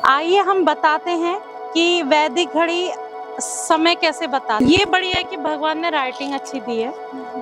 आइए हम बताते हैं कि वैदिक घड़ी समय कैसे बताती है। ये बढ़िया है कि भगवान ने राइटिंग अच्छी दी है,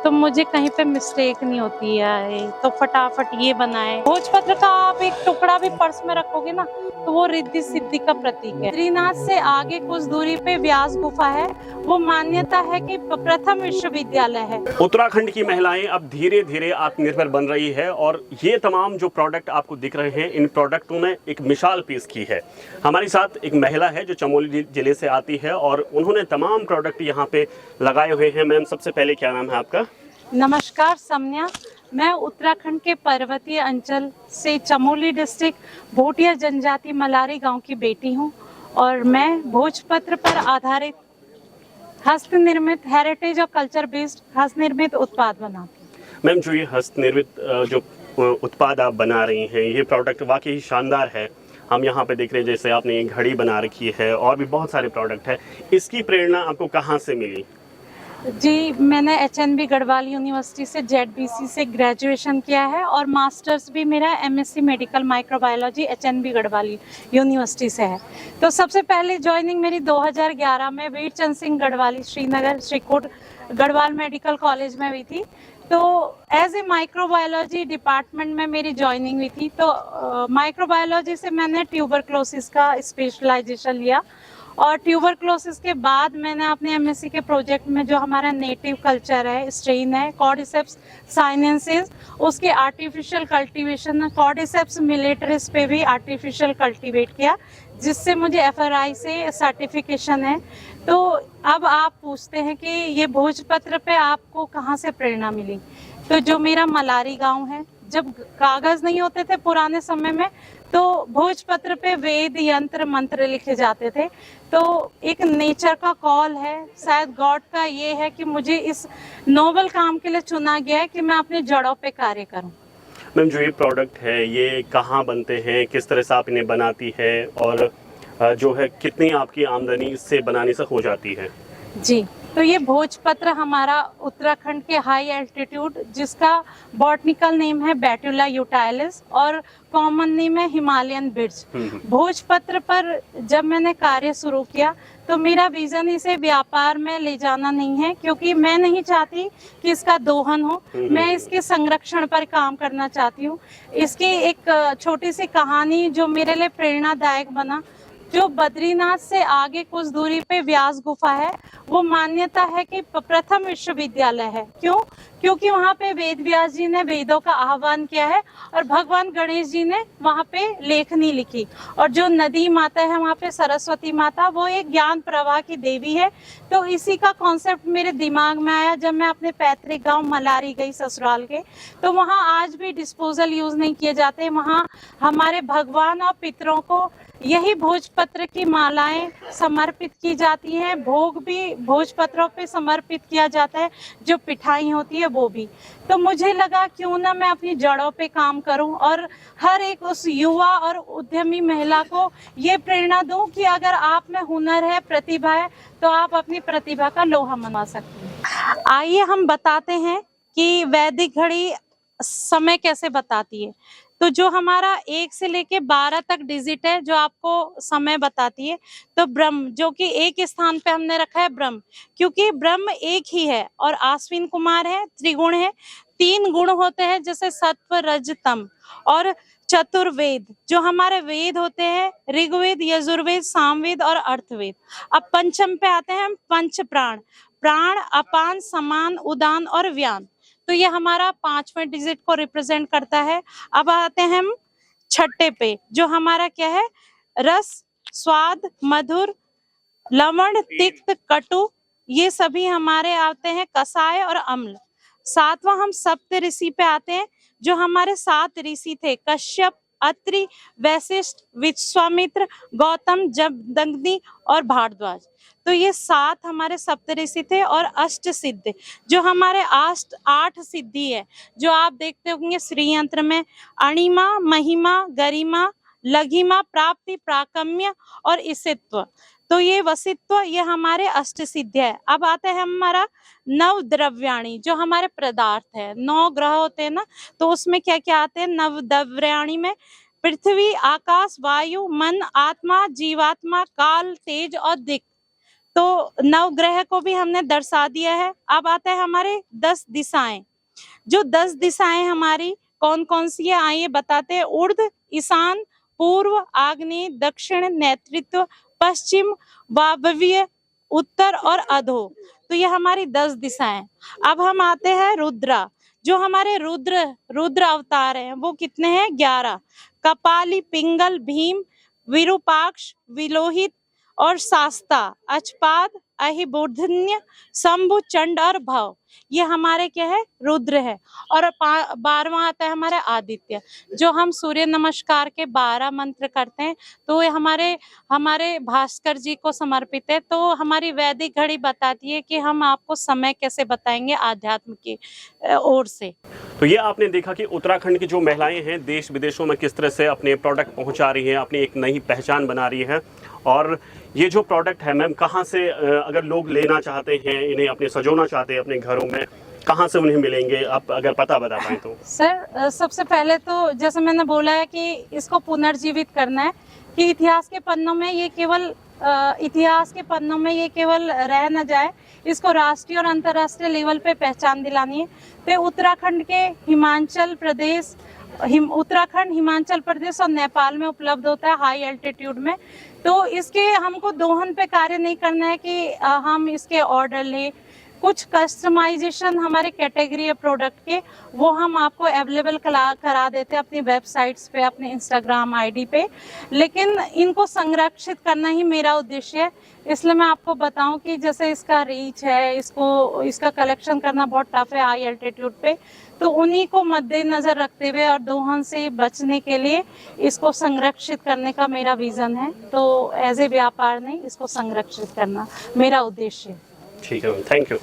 तो मुझे कहीं पे मिस्टेक नहीं होती है, तो फटाफट ये बनाए। भोजपत्र का आप एक टुकड़ा भी पर्स में रखोगे ना, तो वो रिद्धि सिद्धि का प्रतीक है। बद्रीनाथ से आगे कुछ दूरी पे व्यास गुफा है। वो मान्यता है कि प्रथम विश्वविद्यालय है। उत्तराखंड की महिलाएं अब धीरे धीरे आत्मनिर्भर बन रही है और ये तमाम जो प्रोडक्ट आपको दिख रहे हैं, इन प्रोडक्टों ने एक मिसाल पेश की है। हमारे साथ एक महिला है जो चमोली जिले से आती है और उन्होंने तमाम प्रोडक्ट यहाँ पे लगाए हुए हैं। मैम, सबसे पहले क्या नाम है आपका? नमस्कार समन्या, मैं उत्तराखंड के पर्वतीय अंचल से चमोली डिस्ट्रिक्ट भोटिया जनजाति मलारी गांव की बेटी हूं और मैं भोजपत्र पर आधारित हस्त निर्मित हेरिटेज और कल्चर बेस्ड हस्त निर्मित उत्पाद बनाती हूँ। मैम, जो ये हस्त निर्मित जो उत्पाद आप बना रही हैं, ये प्रोडक्ट वाकई ही शानदार है। हम यहाँ पे देख रहे हैं, जैसे आपने ये घड़ी बना रखी है और भी बहुत सारे प्रोडक्ट है। इसकी प्रेरणा आपको कहाँ से मिली? जी, मैंने HNB गढ़वाल यूनिवर्सिटी से ZBC से ग्रेजुएशन किया है और मास्टर्स भी मेरा MSc medical microbiology HNB Garhwal university से है। तो सबसे पहले ज्वाइनिंग मेरी 2011 में वीर चंद सिंह गढ़वाली श्रीनगर श्रीकोट गढ़वाल मेडिकल कॉलेज में हुई थी। तो एज ए माइक्रोबायोलॉजी डिपार्टमेंट में मेरी ज्वाइनिंग हुई थी। तो माइक्रोबायोलॉजी से मैंने ट्यूबरक्लोसिस का स्पेशलाइजेशन लिया और ट्यूबरक्लोसिस के बाद मैंने अपने MSc के प्रोजेक्ट में जो हमारा नेटिव कल्चर है, स्ट्रेन है कॉर्डिसेप्स साइनेंसिस, उसके आर्टिफिशियल कल्टीवेशन कॉर्डिसेप्स मिलिटरिस पे भी आर्टिफिशियल कल्टीवेट किया, जिससे मुझे FRI से सर्टिफिकेशन है। तो अब आप पूछते हैं कि ये भोजपत्र पे आपको कहाँ से प्रेरणा मिली। तो जो मेरा मलारी गांव है, जब कागज नहीं होते थे पुराने समय में, तो भोजपत्र पे वेद यंत्र मंत्र लिखे जाते थे। तो एक नेचर का कॉल है, शायद गॉड का ये है कि मुझे इस नोबल काम के लिए चुना गया है कि मैं अपने जड़ों पे कार्य करूं। मैम, जो ये प्रोडक्ट है, ये कहाँ बनते हैं, किस तरह से आप इन्हें बनाती है और जो है कितनी आपकी आमदनी इससे बनाने से हो जाती है? जी, तो ये भोजपत्र हमारा उत्तराखंड के हाई एल्टीट्यूड, जिसका बॉटनिकल नेम है बैट्यूला यूटाइलिस और कॉमन नेम है हिमालयन बिर्च। भोजपत्र पर जब मैंने कार्य शुरू किया तो मेरा विजन इसे व्यापार में ले जाना नहीं है, क्योंकि मैं नहीं चाहती कि इसका दोहन हो। मैं इसके संरक्षण पर काम करना चाहती हूँ। इसकी एक छोटी सी कहानी जो मेरे लिए प्रेरणादायक बना, जो बद्रीनाथ से आगे कुछ दूरी पे व्यास गुफा है, वो मान्यता है कि प्रथम विश्वविद्यालय है। क्यों? क्योंकि वहाँ पे वेद व्यास जी ने वेदों का आह्वान किया है और भगवान गणेश जी ने वहाँ पे लेखनी लिखी। और जो नदी माता है वहाँ पे सरस्वती माता, वो एक ज्ञान प्रवाह की देवी है। तो इसी का कॉन्सेप्ट मेरे दिमाग में आया जब मैं अपने पैतृक गांव मलारी गई ससुराल के। तो वहाँ आज भी डिस्पोजल यूज नहीं किए जाते। वहाँ हमारे भगवान और पितरों को यही भोजपत्र की मालाएं समर्पित की जाती हैं। भोग भी भोजपत्रों पे समर्पित किया जाता है, जो पिठाई होती है वो भी। तो मुझे लगा क्यों ना मैं अपनी जड़ों पे काम करूं और हर एक उस युवा और उद्यमी महिला को ये प्रेरणा दूं कि अगर आप में हुनर है, प्रतिभा है, तो आप अपनी प्रतिभा का लोहा मनवा सकते हैं। आइए हम बताते हैं कि वैदिक घड़ी समय कैसे बताती है। तो जो हमारा 1 से लेके 12 तक डिजिट है जो आपको समय बताती है। तो ब्रह्म, जो कि एक स्थान पे हमने रखा है ब्रह्म, क्योंकि ब्रह्म एक ही है और आश्विन कुमार है, त्रिगुण है। 3 गुण होते हैं, जैसे सत्व रज तम। और चतुर्वेद, जो हमारे वेद होते हैं, ऋग्वेद, यजुर्वेद, सामवेद और अर्थवेद। अब पंचम पे आते हैं हम, पंच प्राण। प्राण, अपान, समान, उदान और व्यान। तो ये हमारा 5वें डिजिट को रिप्रेजेंट करता है। अब आते हैं हम छठे पे, जो हमारा क्या है, रस, स्वाद, मधुर, लवण, तिक्त, कटु, ये सभी हमारे आते हैं कसाय और अम्ल। 7वां हम सप्त ऋषि पे आते हैं, जो हमारे 7 ऋषि थे, कश्यप, अत्रि, वैशिष्ठ, विश्वामित्र, गौतम, जमदग्नि और भारद्वाज। तो ये 7 हमारे सप्त ऋषि थे। और अष्ट सिद्ध, जो हमारे 8 सिद्धि है, जो आप देखते होंगे श्री यंत्र में, अणिमा, महिमा, गरिमा, लघिमा, प्राप्ति, प्राकम्य और ईशित्व। तो ये वसित्व, ये हमारे अष्ट सिद्ध है। अब आता है हमारा नव द्रव्याणी, जो हमारे पदार्थ है। 9 ग्रह होते हैं ना, तो उसमें क्या क्या आते हैं नव द्रव्याणी में, पृथ्वी, आकाश, वायु, मन, आत्मा, जीवात्मा, काल, तेज और दिक्। तो नवग्रह को भी हमने दर्शा दिया है। अब आता है हमारे 10 दिशाएं। जो 10 दिशाएं हमारी कौन कौन सी है आइए बताते हैं। ऊर्ध्व, ईशान, पूर्व, आग्नेय, दक्षिण, नेतृत्व, पश्चिम, वायव्य, उत्तर और अधो। तो ये हमारी 10 दिशाएं। अब हम आते हैं रुद्रा। जो हमारे रुद्र अवतार हैं वो कितने हैं? 11। कपाली, पिंगल, भीम, विरूपाक्ष, विलोहित और शास्ता, अचपाद, अहिबुद्धन्य, शंभु, चंड और भव। ये हमारे क्या है? रुद्र है। और 12वां आता है हमारे आदित्य, जो हम सूर्य नमस्कार के 12 मंत्र करते हैं। तो ये हमारे भास्कर जी को समर्पित है। तो हमारी वैदिक घड़ी बताती है कि हम आपको समय कैसे बताएंगे आध्यात्म की ओर से। तो ये आपने देखा कि उत्तराखंड की जो महिलाएं हैं देश विदेशों में किस तरह से अपने प्रोडक्ट पहुंचा रही हैं, अपनी एक नई पहचान बना रही हैं। और ये जो प्रोडक्ट है मैम, कहाँ से अगर लोग लेना चाहते हैं, इन्हें अपने सजोना चाहते हैं अपने घरों में, कहाँ से उन्हें मिलेंगे? आप अगर पता बता पाएं तो। सर सबसे पहले तो जैसे मैंने बोला है कि इसको पुनर्जीवित करना है कि इतिहास के पन्नों में ये केवल रह न जाए, इसको राष्ट्रीय और अंतर्राष्ट्रीय लेवल पे पहचान दिलानी है। तो उत्तराखंड हिमाचल प्रदेश और नेपाल में उपलब्ध होता है हाई एल्टीट्यूड में। तो इसके हमको दोहन पे कार्य नहीं करना है कि हम इसके ऑर्डर लें। कुछ कस्टमाइजेशन हमारे कैटेगरी है प्रोडक्ट के, वो हम आपको अवेलेबल करा देते हैं अपनी वेबसाइट्स पे, अपने इंस्टाग्राम आईडी पे। लेकिन इनको संरक्षित करना ही मेरा उद्देश्य है। इसलिए मैं आपको बताऊं कि जैसे इसका रीच है, इसका कलेक्शन करना बहुत टफ है हाई एल्टीट्यूड पे। तो उन्हीं को मद्देनजर रखते हुए और दोहन से बचने के लिए इसको संरक्षित करने का मेरा विजन है। तो एज ए व्यापार नहीं, इसको संरक्षित करना मेरा उद्देश्य है। ठीक है मैम, थैंक यू।